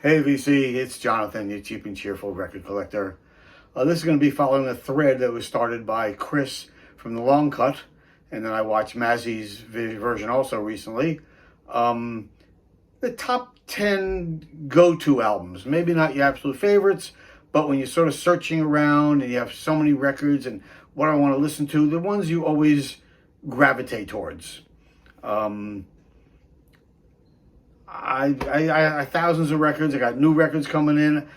Hey VC, it's Jonathan, your cheap and cheerful record collector. This is going to be following a thread that was started by Chris from The Long Cut, and then I watched Mazzy's version also recently. The top 10 go-to albums, maybe not your absolute favorites, but when you're sort of searching around and you have so many records and what I want to listen to, the ones you always gravitate towards. I thousands of records. I got new records coming in,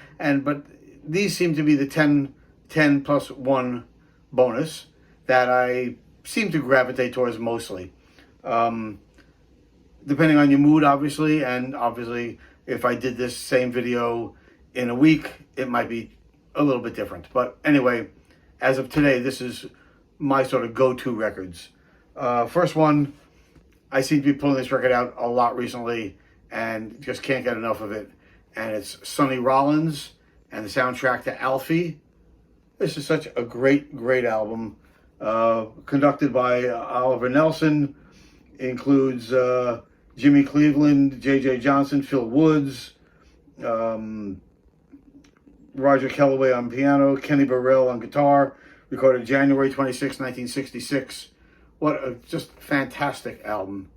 but these seem to be the 10 plus 1 bonus that I seem to gravitate towards mostly. Depending on your mood, obviously, and obviously if I did this same video in a week, it might be a little bit different. But anyway, as of today, this is my sort of go-to records. First one, I seem to be pulling this record out a lot recently and just can't get enough of it. And it's Sonny Rollins and the soundtrack to Alfie. This is such a great, great album. Conducted by Oliver Nelson. Includes Jimmy Cleveland, J.J. Johnson, Phil Woods, Roger Kellaway on piano, Kenny Burrell on guitar. Recorded January 26, 1966. What a just fantastic album.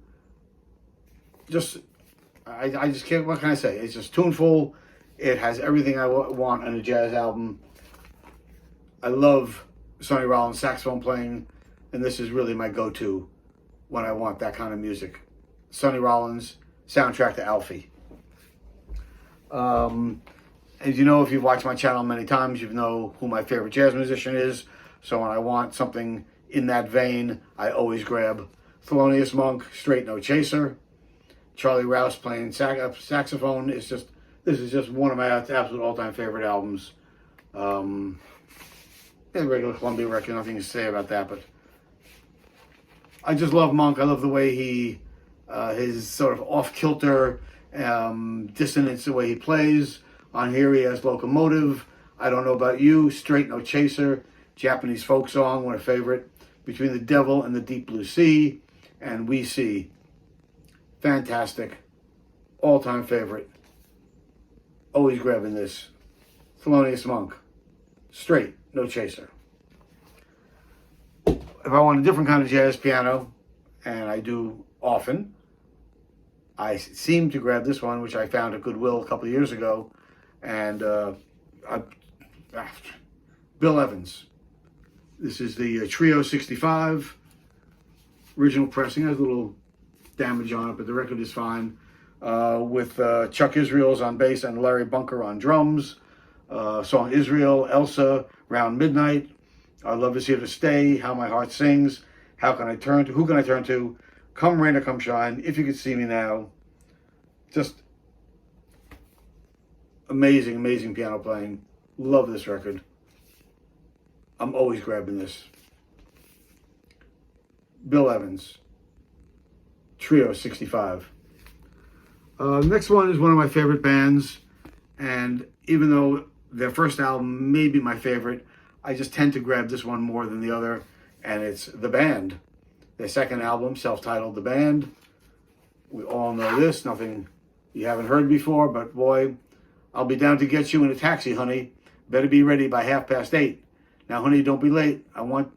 I just can't, what can I say? It's just tuneful. It has everything I want in a jazz album. I love Sonny Rollins saxophone playing, and this is really my go-to when I want that kind of music. Sonny Rollins, soundtrack to Alfie. As you know, if you've watched my channel many times, you know who my favorite jazz musician is. So when I want something in that vein, I always grab Thelonious Monk, Straight No Chaser. Charlie Rouse playing saxophone is this is just one of my absolute all-time favorite albums. The regular Columbia record, nothing to say about that, but I just love Monk. I love the way he, his sort of off-kilter dissonance, the way he plays. On here he has Locomotive, I Don't Know About You, Straight No Chaser, Japanese folk song, one of my favorite, Between the Devil and the Deep Blue Sea, and We See. Fantastic. All-time favorite. Always grabbing this. Thelonious Monk. Straight, no chaser. If I want a different kind of jazz piano, and I do often, I seem to grab this one, which I found at Goodwill a couple of years ago, and Bill Evans. This is the Trio 65. Original pressing. Has a little damage on it, but the record is fine. With Chuck Israels on bass and Larry Bunker on drums. Song Israel, Elsa, Round Midnight, Our Love Is Here to Stay, How My Heart Sings, How Can I Turn to, Who Can I Turn to, Come Rain or Come Shine, If You Could See Me Now. Just amazing, amazing piano playing. Love this record. I'm always grabbing this. Bill Evans. Trio 65. Next one is one of my favorite bands, and even though their first album may be my favorite, I just tend to grab this one more than the other, and it's The Band. Their second album, self-titled The Band. We all know this, nothing you haven't heard before, but boy, I'll be down to get you in a taxi, honey. Better be ready by 8:30. Now, honey, don't be late. I want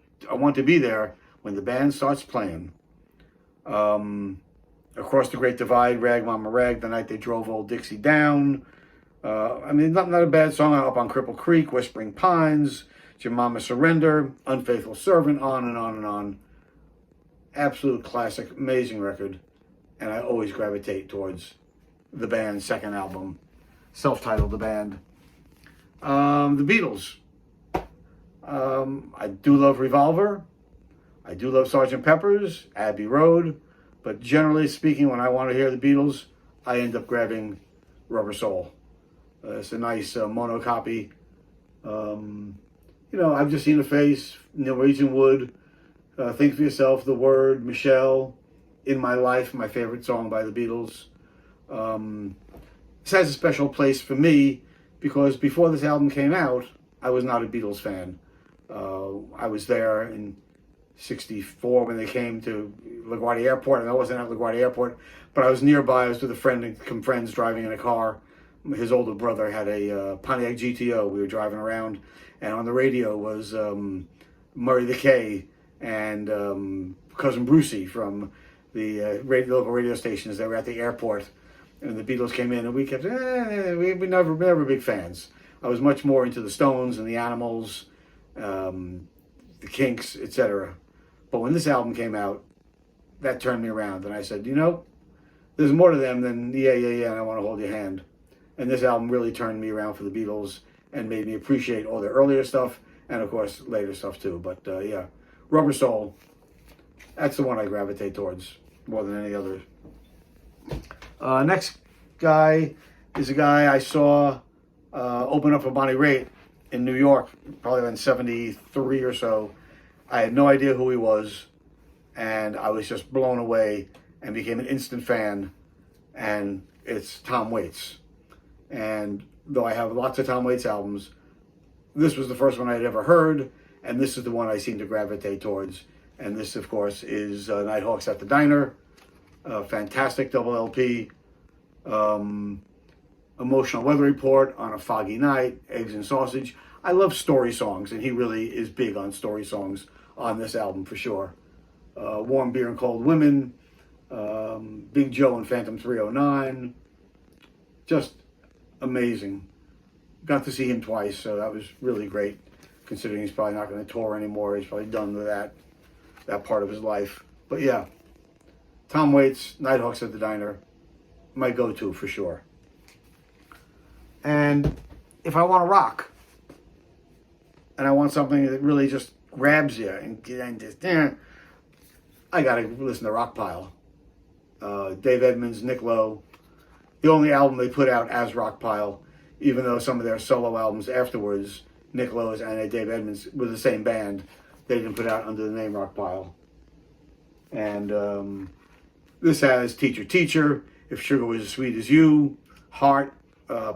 to be there when the band starts playing. Across the Great Divide, Rag Mama Rag, The Night They Drove Old Dixie Down. Not a bad song. Up on Cripple Creek, Whispering Pines, Your Mama Surrender, Unfaithful Servant, on and on and on. Absolute classic, amazing record. And I always gravitate towards the band's second album, self-titled The Band. The Beatles. I do love Revolver. I do love Sgt. Pepper's, Abbey Road. But generally speaking, when I want to hear the Beatles, I end up grabbing Rubber Soul. It's a nice mono copy. I've Just Seen a Face, Norwegian Wood, Think for Yourself, The Word, Michelle, In My Life, my favorite song by the Beatles. This has a special place for me because before this album came out, I was not a Beatles fan. I was there in '64 when they came to LaGuardia Airport, and I wasn't at LaGuardia Airport, but I was nearby. I was with a friend and some friends driving in a car his older brother had a Pontiac GTO. We were driving around, and on the radio was Murray the K and Cousin Brucey from the local radio stations. They were at the airport, and the Beatles came in, and we kept, we never big fans. I was much more into the Stones and the Animals, the Kinks, etc. But when this album came out, that turned me around, and I said, you know, there's more to them than yeah, and I want to hold your hand. And this album really turned me around for the Beatles and made me appreciate all their earlier stuff and, of course, later stuff too. But yeah, Rubber Soul, that's the one I gravitate towards more than any other. Next guy is a guy I saw open up for Bonnie Raitt in New York, probably in '73 or so. I had no idea who he was, and I was just blown away and became an instant fan. And it's Tom Waits. And though I have lots of Tom Waits albums, this was the first one I'd ever heard, and this is the one I seem to gravitate towards. And this, of course, is Nighthawks at the Diner, fantastic double LP, Emotional Weather Report, On a Foggy Night, Eggs and Sausage. I love story songs, and he really is big on story songs on this album for sure. Warm Beer and Cold Women, Big Joe and Phantom 309, just amazing. Got to see him twice, so that was really great, considering he's probably not going to tour anymore. He's probably done with that part of his life. But yeah, Tom Waits, Nighthawks at the Diner, my go-to for sure. And if I want to rock, and I want something that really just grabs you and just, I got to listen to Rockpile. Dave Edmunds, Nick Lowe, the only album they put out as Rockpile, even though some of their solo albums afterwards, Nick Lowe's and Dave Edmunds were the same band, they didn't put out under the name Rockpile. And this has Teacher, Teacher, If Sugar Was as Sweet as You, Heart,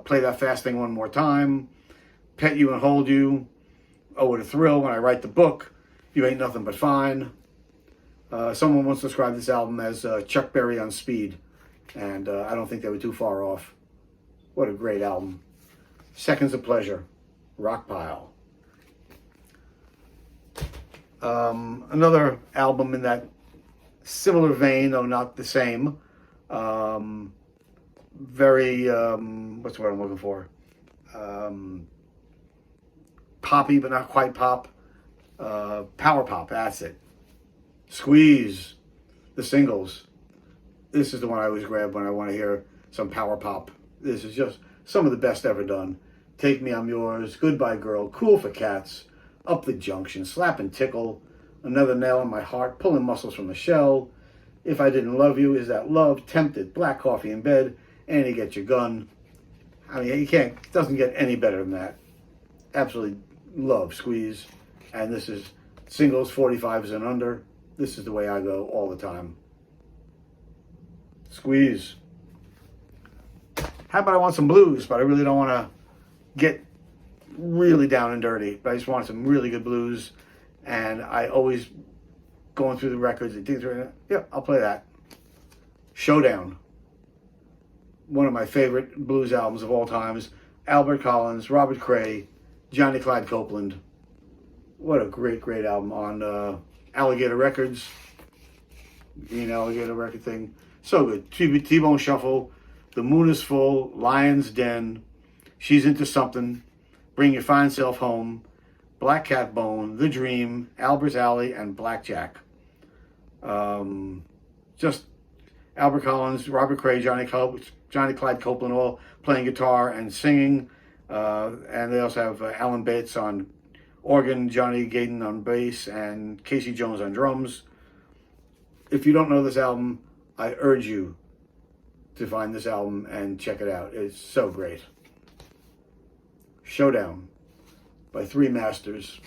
Play That Fast Thing One More Time, Pet You and Hold You, Oh What a Thrill, When I Write the Book, You Ain't Nothing But Fine. Someone once described this album as Chuck Berry on speed, and I don't think they were too far off. What a great album. Seconds of Pleasure, Rockpile. Another album in that similar vein, though not the same. Very, what's the word I'm looking for? Poppy, but not quite pop. Power pop, that's it. Squeeze, the Singles. This is the one I always grab when I want to hear some power pop. This is just some of the best ever done. Take Me, I'm Yours, Goodbye Girl, Cool for Cats, Up the Junction, Slap and Tickle, Another Nail in My Heart, Pulling Muscles from the Shell, If I Didn't Love You, Is That Love, Tempted, Black Coffee in Bed, Annie Get Your Gun. I mean, it doesn't get any better than that. Absolutely love Squeeze. And this is Singles 45s and under. This is the way I go all the time. Squeeze. How about I want some blues, but I really don't want to get really down and dirty. But I just want some really good blues. And I always, going through the records, yeah, I'll play that. Showdown. One of my favorite blues albums of all times. Albert Collins, Robert Cray, Johnny Clyde Copeland. What a great, great album on Alligator Records. Alligator record thing. So good. T-Bone Shuffle, The Moon is Full, Lion's Den, She's Into Something, Bring Your Fine Self Home, Black Cat Bone, The Dream, Albert's Alley, and Blackjack. Just Albert Collins, Robert Cray, Johnny Clyde Copeland all playing guitar and singing. And they also have Alan Bates on organ, Johnny Gaydon on bass, and Casey Jones on drums. If you don't know this album, I urge you to find this album and check it out. It's so great. Showdown by Three Masters.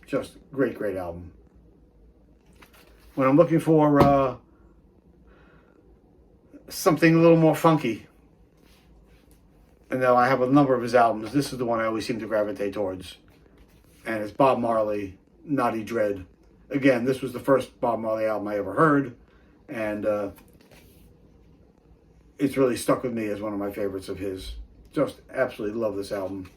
Just great, great album. When I'm looking for something a little more funky, and now I have a number of his albums, this is the one I always seem to gravitate towards. And it's Bob Marley, Naughty Dread. Again, this was the first Bob Marley album I ever heard, and it's really stuck with me as one of my favorites of his. Just absolutely love this album.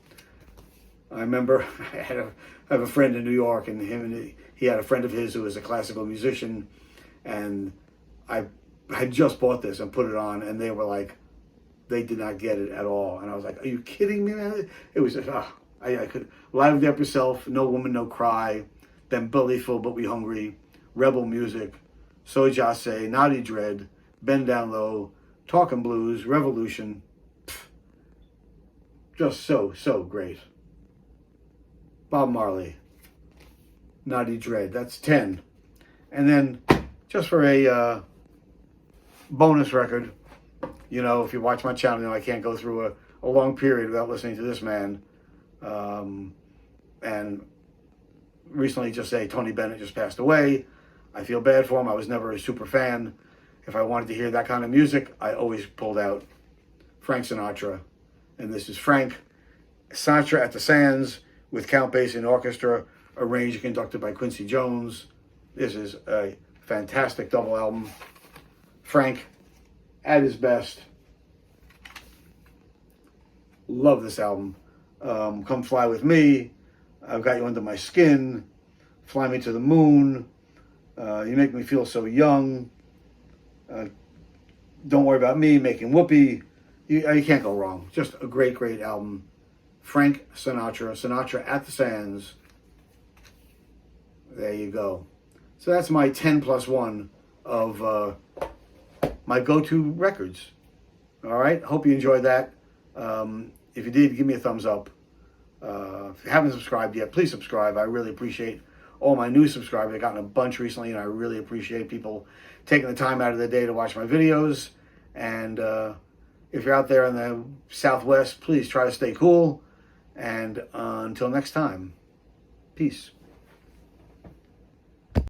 I remember I have a friend in New York, and he had a friend of his who was a classical musician, and I had just bought this and put it on, and they were like, they did not get it at all. And I was like, are you kidding me, man? It was just, I could, Live Up Yourself, No Woman, No Cry, then Belly Full But We Hungry, Rebel Music, So Jase, Naughty Dread, Bend Down Low, Talkin' Blues, Revolution. Pff, just so great. Bob Marley, Naughty Dread, that's 10. And then, just for a bonus record, you know, if you watch my channel, you know I can't go through a long period without listening to this man. And recently, just say Tony Bennett just passed away. I feel bad for him. I was never a super fan. If I wanted to hear that kind of music, I always pulled out Frank Sinatra. And this is Frank Sinatra at the Sands with Count Basie and Orchestra, arranged and conducted by Quincy Jones. This is a fantastic double album. Frank at his best. Love this album. Come Fly With Me, I've Got You Under My Skin, Fly Me to the Moon, You Make Me Feel So Young, Don't Worry About Me, Making Whoopee. You can't go wrong. Just a great, great album. Frank Sinatra, Sinatra at the Sands. There you go. So that's my 10 plus 1 of my go-to records. All right, hope you enjoyed that. If you did, give me a thumbs up. If you haven't subscribed yet, please subscribe. I really appreciate all my new subscribers. I've gotten a bunch recently, and I really appreciate people taking the time out of their day to watch my videos. And if you're out there in the Southwest, please try to stay cool. And until next time, peace.